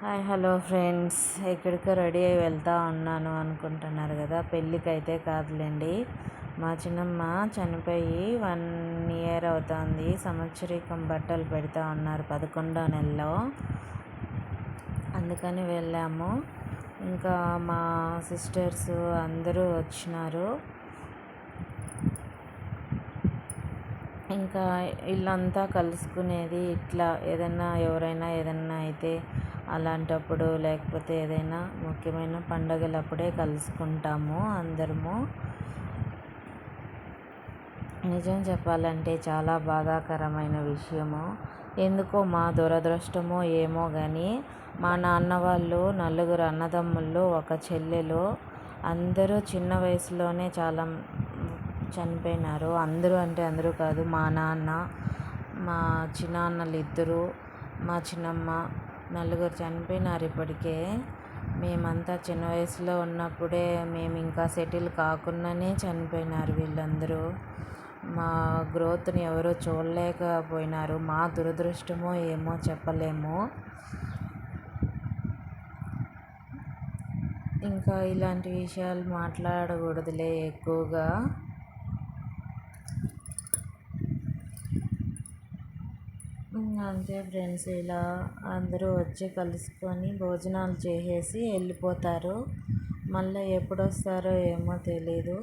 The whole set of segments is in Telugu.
హాయ్ హలో ఫ్రెండ్స్, ఎక్కడికో రెడీ అయ్యి వెళ్తూ ఉన్నాను అనుకుంటున్నారు కదా. పెళ్ళికైతే కాదులేండి, మా చిన్నమ్మ చనిపోయి 1 ఇయర్ అవుతుంది. సంవత్సరీకం బట్టలు పెడతా ఉన్నారు 11వ నెలలో, అందుకని వెళ్ళాము. ఇంకా మా సిస్టర్స్ అందరూ వచ్చినారు. ఇంకా ఇల్లంతా కలుసుకునేది ఇట్లా ఎవరైనా ఏదన్నా అయితే అలాంటప్పుడు, లేకపోతే ఏదైనా ముఖ్యమైన పండగలప్పుడే కలుసుకుంటాము అందరము. నిజం చెప్పాలంటే చాలా బాధాకరమైన విషయము. ఎందుకో మా దురదృష్టమో ఏమో కానీ, మా నాన్న వాళ్ళు 4 అన్నదమ్ముళ్ళు, 1 చెల్లెలు, అందరూ చిన్న వయసులోనే చాలా చనిపోయినారు. అందరూ అంటే అందరూ కాదు, మా నాన్న, మా చిన్నాన్నలు 2, మా చిన్నమ్మ, 4 చనిపోయినారు ఇప్పటికే. మేమంతా చిన్న వయసులో ఉన్నప్పుడే, మేము ఇంకా సెటిల్ కాకుండానే చనిపోయినారు వీళ్ళందరూ. మా గ్రోత్ని ఎవరో చూడలేకపోయినారు. మా దురదృష్టమో ఏమో చెప్పలేము. ఇంకా ఇలాంటి విషయాలు మాట్లాడకూడదులే ఎక్కువగా. అంతే ఫ్రెండ్స్, ఇలా అందరూ వచ్చి కలుసుకొని భోజనాలు చేసేసి వెళ్ళిపోతారు. మళ్ళీ ఎప్పుడు వస్తారో ఏమో తెలీదు.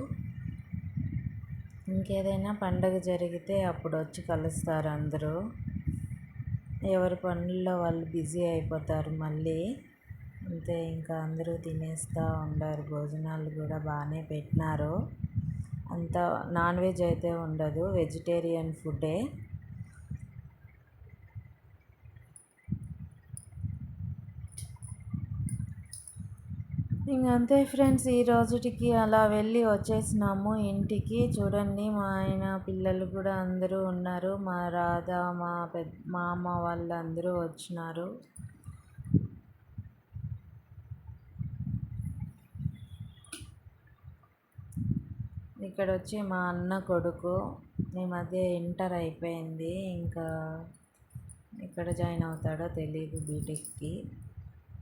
ఇంకేదైనా పండగ జరిగితే అప్పుడు వచ్చి కలుస్తారు అందరూ. ఎవరి పనుల్లో వాళ్ళు బిజీ అయిపోతారు మళ్ళీ. అంతే, ఇంకా అందరూ తినేస్తూ ఉండారు. భోజనాలు కూడా బాగానే పెట్టినారు. అంతా నాన్ వెజ్ అయితే ఉండదు, వెజిటేరియన్ ఫుడ్డే. ఇంకంతే ఫ్రెండ్స్, ఈ రోజుటికి అలా వెళ్ళి వచ్చేసినాము ఇంటికి. చూడండి, మా ఆయన పిల్లలు కూడా అందరూ ఉన్నారు. మా రాధ, మా అమ్మ వాళ్ళు అందరూ వచ్చినారు. ఇక్కడ వచ్చి మా అన్న కొడుకు ఈ మధ్య ఇంటర్ అయిపోయింది, ఇంకా ఎక్కడ జాయిన్ అవుతాడో తెలియదు, బీటెక్కి.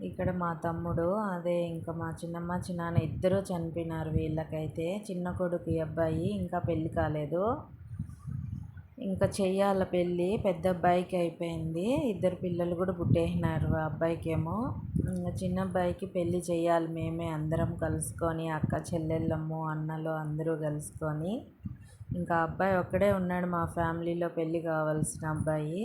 ఇక్కడ మా తమ్ముడు, అదే ఇంకా మా చిన్నమ్మ చిన్నాన్న 2 చనిపోయినారు. వీళ్ళకైతే చిన్న కొడుకు అబ్బాయి ఇంకా పెళ్ళి కాలేదు, ఇంకా చెయ్యాల పెళ్ళి. పెద్ద అబ్బాయికి అయిపోయింది, 2 పిల్లలు కూడా పుట్టేసినారు. ఆ అబ్బాయికేమో. ఇంకా చిన్న అబ్బాయికి పెళ్ళి చేయాలి మేమే అందరం కలుసుకొని, అక్క చెల్లెళ్ళము అన్నలు అందరూ కలుసుకొని. ఇంకా అబ్బాయి ఒక్కడే ఉన్నాడు మా ఫ్యామిలీలో పెళ్ళి కావాల్సిన అబ్బాయి.